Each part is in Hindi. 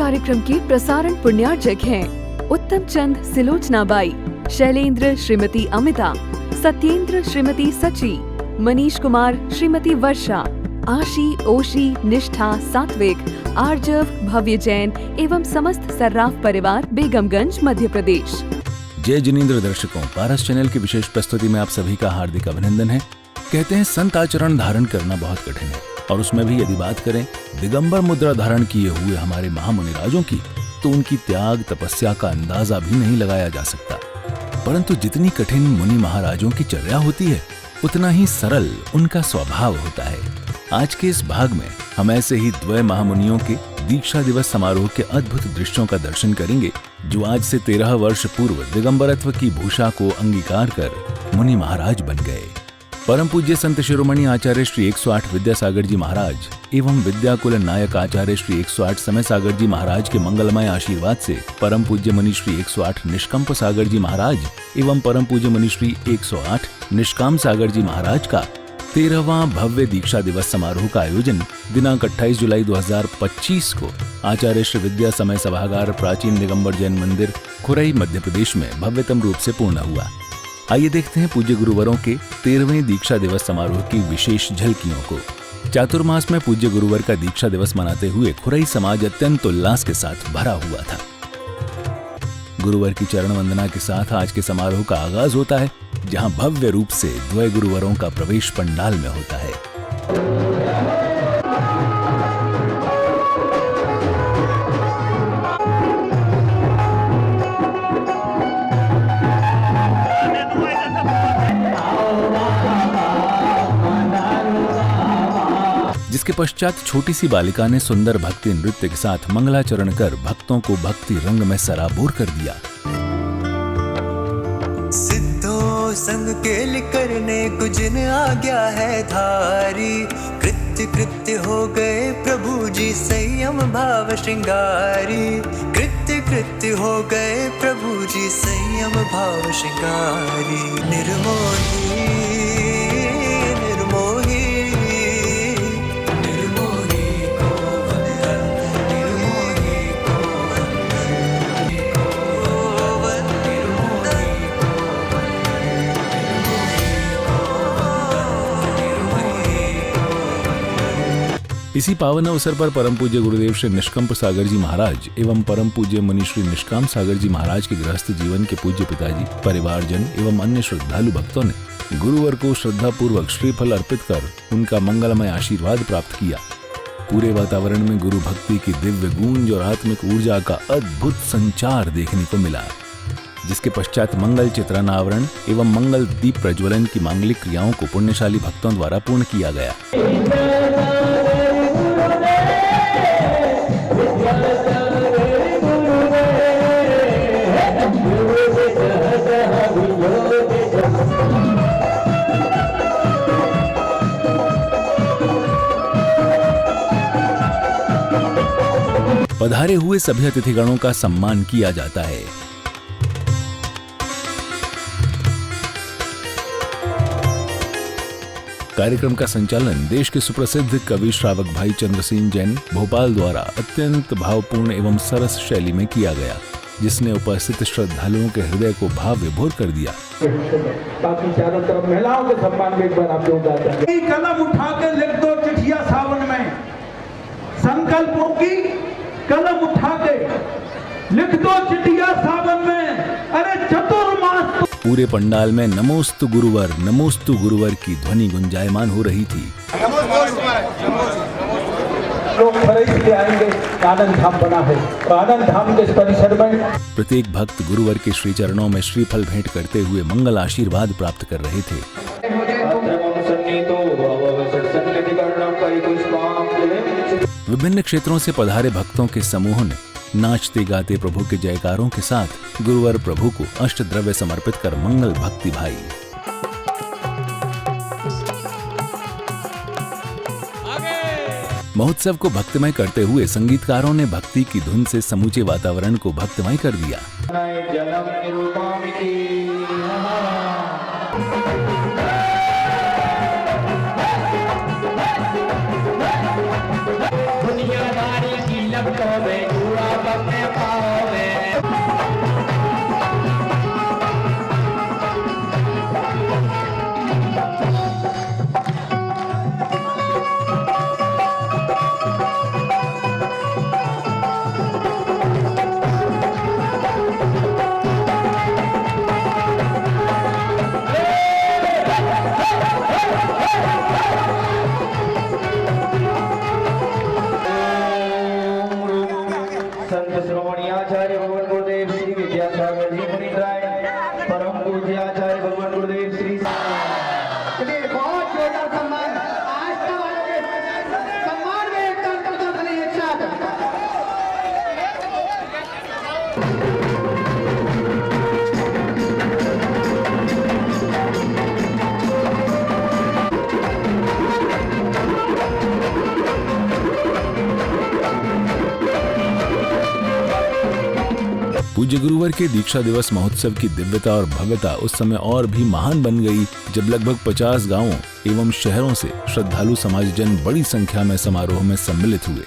कार्यक्रम के प्रसारण पुण्यार्जक हैं उत्तम चंद सिलोचना बाई, शैलेंद्र श्रीमती अमिता, सत्येंद्र श्रीमती सची, मनीष कुमार श्रीमती वर्षा, आशी, ओशी, निष्ठा, सात्विक, आर्जव, भव्य जैन एवं समस्त सर्राफ परिवार, बेगमगंज, मध्य प्रदेश। जय जिनेंद्र दर्शकों, पारस चैनल की विशेष प्रस्तुति में आप सभी का हार्दिक अभिनंदन है। कहते हैं संत आचरण धारण करना बहुत कठिन है, और उसमें भी यदि बात करें दिगंबर मुद्रा धारण किए हुए हमारे महामुनिराजों की, तो उनकी त्याग तपस्या का अंदाजा भी नहीं लगाया जा सकता। परंतु जितनी कठिन मुनि महाराजों की चर्या होती है, उतना ही सरल उनका स्वभाव होता है। आज के इस भाग में हम ऐसे ही द्वय महामुनियों के दीक्षा दिवस समारोह के अद्भुत दृश्यों का दर्शन करेंगे, जो आज से 13 वर्ष पूर्व दिगंबरत्व की भूषा को अंगीकार कर मुनि महाराज बन गए। परम पूज्य संत शिरोमणि आचार्य श्री 108 विद्यासागर जी महाराज एवं विद्याकुल नायक आचार्य श्री 108 समय सागर जी महाराज के मंगलमय आशीर्वाद से परम पूज्य मुनि श्री 108 निष्कंप सागर जी महाराज एवं परम पूज्य मुनि श्री 108 निष्काम सागर जी महाराज का 13वां भव्य दीक्षा दिवस समारोह का आयोजन दिनांक 28 जुलाई 2025 को आचार्य श्री विद्या समय सभागार, प्राचीन दिगंबर जैन मंदिर, खुरई, मध्य प्रदेश में भव्यतम रूप से पूर्ण हुआ। आइए देखते हैं पूज्य गुरुवरों के 13वें दीक्षा दिवस समारोह की विशेष झलकियों को। चातुर्मास में पूज्य गुरुवर का दीक्षा दिवस मनाते हुए खुरई समाज अत्यंत उल्लास के साथ भरा हुआ था। गुरुवर की चरण वंदना के साथ आज के समारोह का आगाज होता है, जहां भव्य रूप से द्वय गुरुवरों का प्रवेश पंडाल में होता है। जिसके पश्चात छोटी सी बालिका ने सुंदर भक्ति नृत्य के साथ मंगलाचरण कर भक्तों को भक्ति रंग में सराबोर कर दिया। सिद्धो संग केल करने कुजिन आ गया है धारी, कृत्य कृत्य हो गए प्रभु जी संयम भाव श्रृंगारी, कृत्य कृत्य हो गए प्रभु जी संयम भाव श्रृंगारी। निर्मोही इसी पावन अवसर पर परम पूज्य गुरुदेव श्री निष्कंप सागर जी महाराज एवं परम पूज्य मुनि श्री निष्काम सागर जी महाराज के गृहस्थ जीवन के पूज्य पिताजी, परिवारजन एवं अन्य श्रद्धालु भक्तों ने गुरुवर को श्रद्धा पूर्वक श्रीफल अर्पित कर उनका मंगलमय आशीर्वाद प्राप्त किया। पूरे वातावरण में गुरु भक्ति की दिव्य गूंज और आत्मिक ऊर्जा का अद्भुत संचार देखने को मिला, जिसके पश्चात मंगल चित्रानावरण एवं मंगल दीप प्रज्वलन की मांगलिक क्रियाओं को पुण्यशाली भक्तों द्वारा पूर्ण किया गया। पधारे हुए सभी अतिथिगणों का सम्मान किया जाता है। कार्यक्रम का संचालन देश के सुप्रसिद्ध कवि श्रावक भाई चंद्रसेन जैन भोपाल द्वारा अत्यंत भावपूर्ण एवं सरस शैली में किया गया, जिसने उपस्थित श्रद्धालुओं के हृदय को भाव विभोर कर दिया। ताकि चारों तरफ महिलाओं के सम्मान में एक बार आप लोग कलम उठा के लिख दो चिट्ठियां सावन में, संकल्पों की कलम उठा के लिख दो चिट्ठियां सावन में। अरे चतुर्मास पूरे पंडाल में नमोस्तु गुरुवर की ध्वनि गुंजायमान हो रही थी। लोग से आएंगे, आनंद धाम बना है, आनंद धाम के परिसर में प्रत्येक भक्त गुरुवर के श्री चरणों में श्रीफल भेंट करते हुए मंगल आशीर्वाद प्राप्त कर रहे थे। विभिन्न क्षेत्रों से पधारे भक्तों के समूह ने नाचते गाते प्रभु के जयकारों के साथ गुरुवर प्रभु को अष्टद्रव्य समर्पित कर मंगल भक्ति भाई। महोत्सव को भक्तिमय करते हुए संगीतकारों ने भक्ति की धुन से समूचे वातावरण को भक्तिमय कर दिया। दुनियादारी की लपटों में अपने पाँव में। संत श्रोमणी आचार्य भगवान गुरुदेव श्री विद्यासागर जी मुनिराय, परम पूज्य आचार्य भगवान गुरुदेव श्री। चलिए बहुत जोरदार सम्मान आस्था वालों के सम्मान में एक ताल करता बने एक साथ। पूज्य गुरुवर के दीक्षा दिवस महोत्सव की दिव्यता और भव्यता उस समय और भी महान बन गई जब लगभग 50 गांवों एवं शहरों से श्रद्धालु समाजजन बड़ी संख्या में समारोह में सम्मिलित हुए।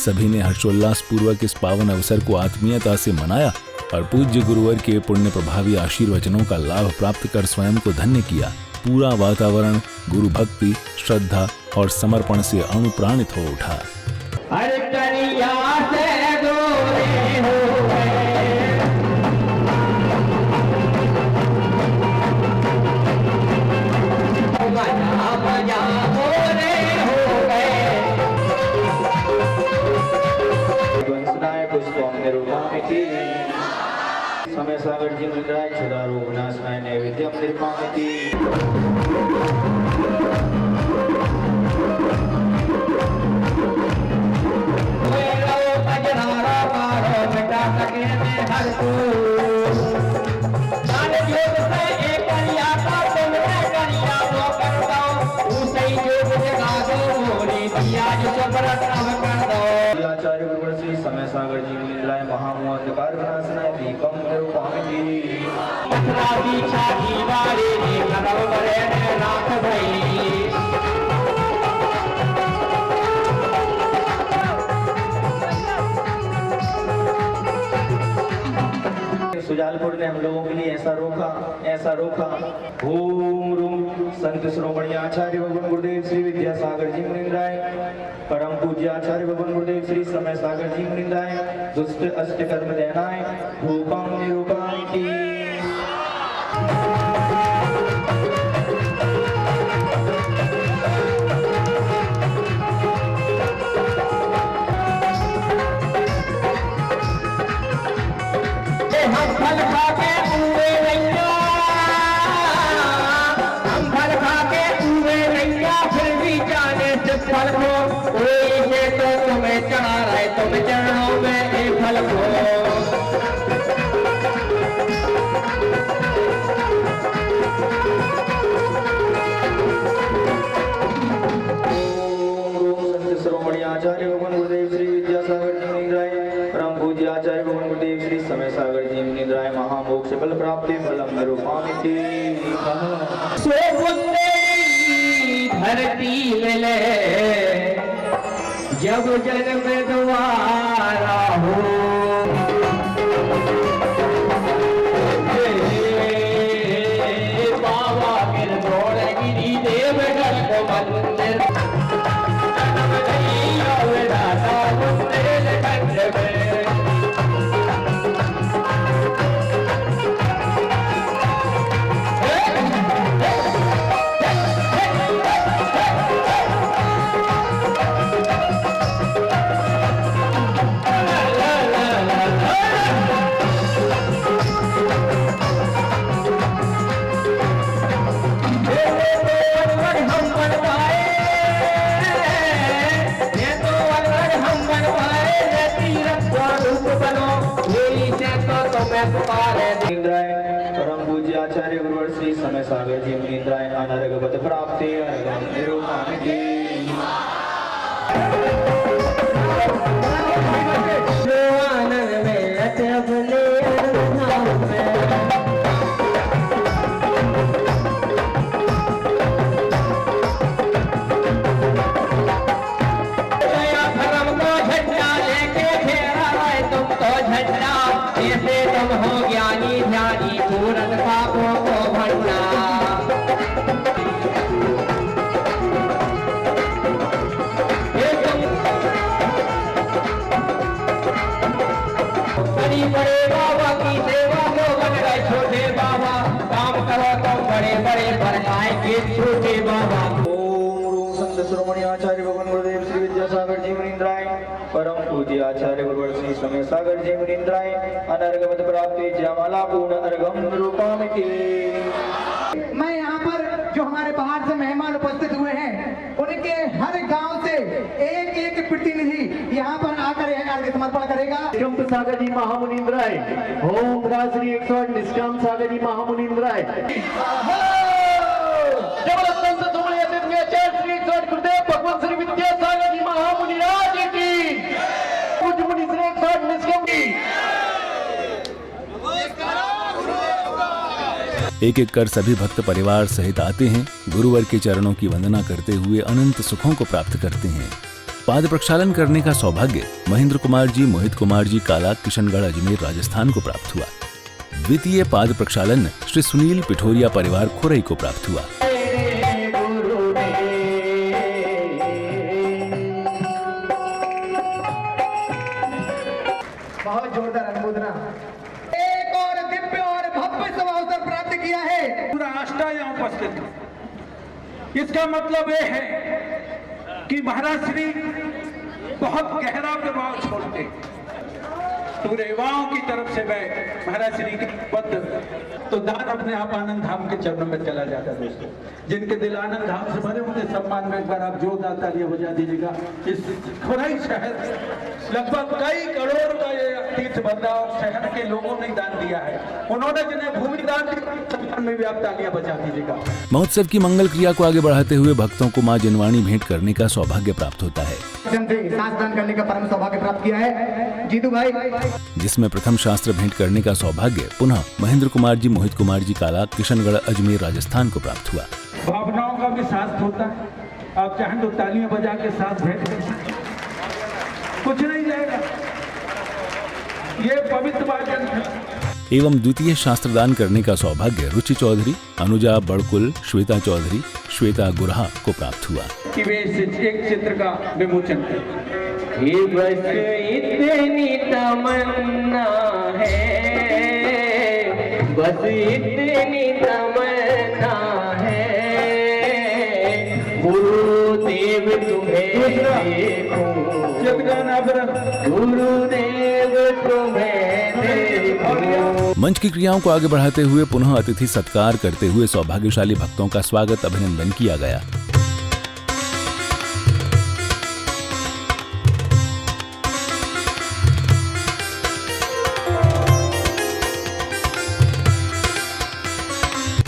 सभी ने हर्षोल्लास पूर्वक इस पावन अवसर को आत्मीयता से मनाया और पूज्य गुरुवर के पुण्य प्रभावी आशीर्वचनों का लाभ प्राप्त कर स्वयं को धन्य किया। पूरा वातावरण गुरु भक्ति, श्रद्धा और समर्पण से अनुप्राणित हो उठा। हर कनिया से दूरी हो समय सागर जी मुद्राय छदारो विनाशनाय नैवेद्यम निर्मामिति। आचार्य गुरुवर श्री समय सागर जी मुनिराय महामोह अंधकार विनाशनाय दीपम निरूपामिति। छाती वाले ने कदम बड़े ने नाथ भई। सुजालपुर ने हम लोगों के लिए ऐसा रोका। ओम रूम संत श्रोमणी आचार्य भगवान गुरुदेव श्री विद्यासागर जी मुनिराय, परम पूज्य आचार्य भगवान गुरुदेव श्री समय सागर जी मुनिराय, दुष्ट अष्ट कर्म देनाय रूपम निरूपामिति। हम फल खा के पूरे रैया, हम फल खा के पूरे रैया, फिर भी जाने से फल को कोई से तो तुम्हें चढ़ा रहे, तुम चरणों में एक फल को। संत श्रोमणी आचार्य भगवान गुरुदेव श्री विद्यासागर जी मुनिराय, परम पूज्य आचार्य भगवान गुरुदेव श्री समय सागर जी मुनिराय महामोक्ष फल प्राप्ति फलम निरूपामिति। धरती मिले जब जन्म द्वारा हो, बाबा गिरधौर गिरी देवगढ़ को मंदिर परम पूज्य आचार्य गुरुवर श्री समय सागर जी मुनिराय अनर्घवत प्राप्ति अर्घम निरूपामिति। आनंद में अपने धर्म को झंडा लेके घेरा है तुम तुम हो ज्ञानी ध्यानी पूरन पापों को भरना। बड़े बाबा की सेवा को बन गए छोटे बाबा, काम करो तुम बड़े बड़े बनाए के छोटे बाबा। ओम रूम संत शिरोमणि आचार्य भगवान गुरुदेव श्री विद्यासागर जी मुनींद्राय, परम पूज्य आचार्य गुरुवर श्री समय सागर जी मुनींद्राय, अनर्गमत प्राप्ति जयमाला पूर्ण अर्घम रूपामिति। मैं यहाँ पर जो हमारे बाहर से मेहमान उपस्थित हुए हैं, उनके हर गांव से एक एक प्रतिनिधि यहाँ पर आकर यह अर्घ्य समर्पण करेगा। निष्काम सागर जी महामुनींद्राय, ओम राश्री 108 निष्काम सागर जी महामुनींद्राय। गुरुदेव भगवान श्री विद्यासागर जी महामुनिराज की, पूज्य मुनि श्री 108 निष्काम की। एक एक कर सभी भक्त परिवार सहित आते हैं, गुरुवर के चरणों की वंदना करते हुए अनंत सुखों को प्राप्त करते हैं। पाद प्रक्षालन करने का सौभाग्य महेंद्र कुमार जी, मोहित कुमार जी काला, किशनगढ़ अजमेर राजस्थान को प्राप्त हुआ। द्वितीय पाद प्रक्षालन श्री सुनील पिठोरिया परिवार खुरई को प्राप्त हुआ। बहुत जोरदार अनुमोदना। एक और दिव्य और भव्य सभा अवसर प्राप्त किया है। पूरा आष्टा यहाँ उपस्थित है। इसका मतलब यह है कि महाराज श्री बहुत गहरा प्रभाव छोड़ते हैं। पूरे युवाओं की तरफ से मैं महाराज श्री के पद तो दान अपने आप आनंद धाम के चरणों में चला जाता है। दोस्तों, जिनके दिल आनंद धाम से भरे उनके सम्मान में एक बार आप जोरदार तालियां बजा दीजिएगा। इस खुरई शहर लगभग कई करोड़ का ये तीर्थ बदलाव शहर के लोगों ने दान दिया है। उन्होंने जिन्हें भूमि दान दी, सम्मान में भी आप तालियां बजा दीजिएगा। महोत्सव की मंगल क्रिया को आगे बढ़ाते हुए भक्तों को मां जिनवाणी भेंट करने का सौभाग्य प्राप्त होता है, सांस दान करने का परम सौभाग्य प्राप्त किया है जीतू भाई। जिसमें प्रथम शास्त्र भेंट करने का सौभाग्य पुनः महेंद्र कुमार जी, मोहित कुमार जी काला, किशनगढ़ अजमेर राजस्थान को प्राप्त हुआ। भावनाओं का भी साथ होता है। आप चाहें तो तालियां बजा के साथ भेंट कर सकते, कुछ नहीं जाएगा। ये पवित्र वाचन है। एवं द्वितीय शास्त्रदान करने का सौभाग्य रुचि चौधरी, अनुजा बड़कुल, श्वेता चौधरी, श्वेता गुरहा को प्राप्त हुआ। कि वे एक चित्र का विमोचन करें। बस इतनी तमन्ना है, बस इतनी तमन्ना है, गुरुदेव तुम्हें देखूं, गुरुदेव तुम्हें देखूं। मंच की क्रियाओं को आगे बढ़ाते हुए पुनः अतिथि सत्कार करते हुए सौभाग्यशाली भक्तों का स्वागत अभिनंदन किया गया।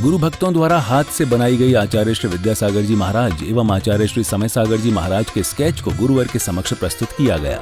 गुरु भक्तों द्वारा हाथ से बनाई गई आचार्य श्री विद्यासागर जी महाराज एवं आचार्य श्री समय सागर जी महाराज के स्केच को गुरुवर के समक्ष प्रस्तुत किया गया।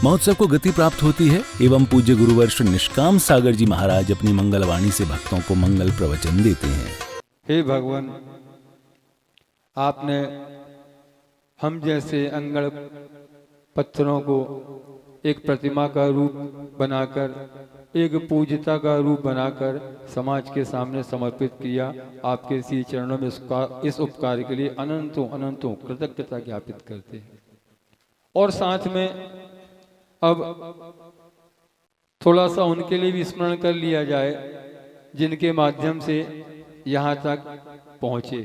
महोत्सव को गति प्राप्त होती है एवं पूज्य गुरुवर श्री निष्काम सागर जी महाराज अपनी मंगलवाणी से भक्तों को मंगल प्रवचन देते हैं। हे भगवान, आपने हम जैसे अंगड़ पत्थरों को एक प्रतिमा का रूप बनाकर, एक पूज्यता का रूप बनाकर समाज के सामने समर्पित किया। आपके इसी चरणों में इस उपकार के लिए अनंतों अनंतों कृतज्ञता ज्ञापित करते हैं। और साथ में अब थोड़ा सा उनके लिए भी स्मरण कर लिया जाए जिनके माध्यम से यहाँ तक पहुँचे।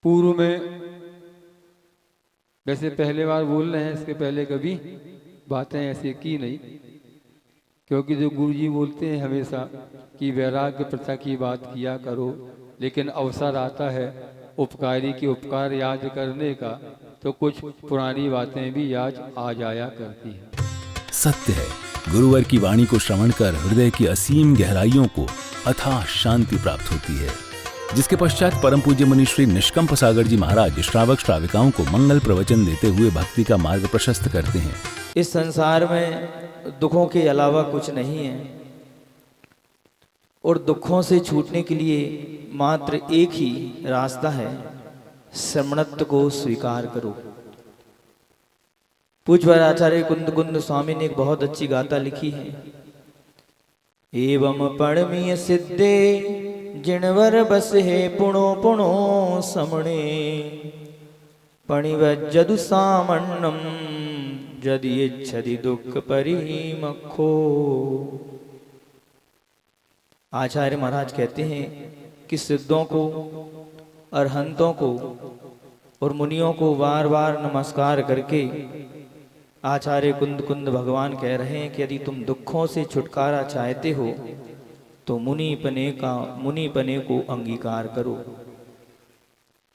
पूर्व में वैसे पहले बार बोल रहे हैं, इसके पहले कभी बातें ऐसी की नहीं, क्योंकि जो गुरुजी बोलते हैं हमेशा कि वैराग्य प्रथा की बात किया करो, लेकिन अवसर आता है उपकारी की उपकार याद करने का तो कुछ पुरानी बातें भी याद आ जाया करती हैं। सत्य है, गुरुवर की वाणी को श्रवण कर हृदय की असीम गहराइयों को अथाह शांति प्राप्त होती है, जिसके पश्चात परम पूज्य मुनि श्री निष्कंप सागर जी महाराज श्रावक श्राविकाओं को मंगल प्रवचन देते हुए भक्ति का मार्ग प्रशस्त करते हैं। इस संसार में दुखों के अलावा कुछ नहीं है और दुखों से छूटने के लिए मात्र एक ही रास्ता है, श्रमणत्व को स्वीकार करो। पूज्य आचार्य कुंद कुंद स्वामी ने एक बहुत अच्छी गाथा लिखी है। एवं पणमीय सिद्धे जिणवर बस है पुणो पुणो समणे पणिव जदु सामन्नम जदि इच्छति दुख परिमखो। आचार्य महाराज कहते हैं कि सिद्धों को, अरहंतों को और मुनियों को बार बार नमस्कार करके आचार्य कुंद कुंद भगवान कह रहे हैं कि यदि तुम दुखों से छुटकारा चाहते हो तो मुनिपने को अंगीकार करो।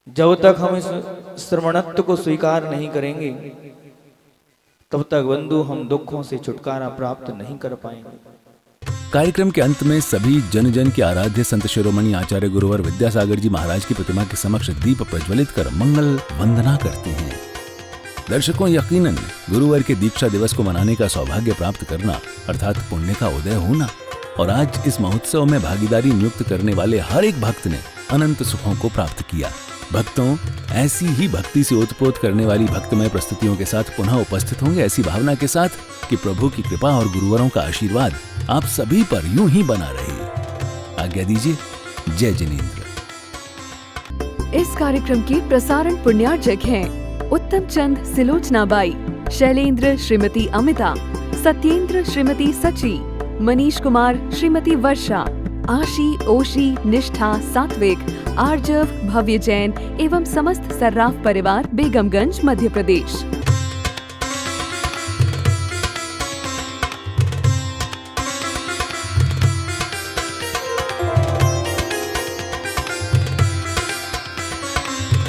जब तक हम इस श्रमणत्व को स्वीकार नहीं करेंगे तब तक बंधु हम दुखों से छुटकारा प्राप्त नहीं कर पाएंगे। कार्यक्रम के अंत में सभी जन जन के आराध्य संत शिरोमणि आचार्य गुरुवर विद्यासागर जी महाराज की प्रतिमा के समक्ष दीप प्रज्वलित कर मंगल वंदना करते हैं। दर्शकों, यकीनन गुरुवर के दीक्षा दिवस को मनाने का सौभाग्य प्राप्त करना अर्थात पुण्य का उदय होना और आज इस महोत्सव में भागीदारी नियुक्त करने वाले हर एक भक्त ने अनंत सुखों को प्राप्त किया। भक्तों, ऐसी ही भक्ति से ओतप्रोत करने वाली भक्तमय प्रस्तुतियों के साथ पुनः उपस्थित होंगे ऐसी भावना के साथ कि प्रभु की कृपा और गुरुवरों का आशीर्वाद आप सभी पर यूं ही बना रहे। आज्ञा दीजिए। जय जिनेंद्र। इस कार्यक्रम के प्रसारण पुण्यार्जक हैं उत्तम चंद सिलोचनाबाई, शैलेंद्र श्रीमती अमिता, सत्येंद्र श्रीमती सची, मनीष कुमार श्रीमती वर्षा, आशी, ओशी, निष्ठा, सात्विक, आर्जव, भव्य जैन एवं समस्त सर्राफ परिवार, बेगमगंज, मध्य प्रदेश।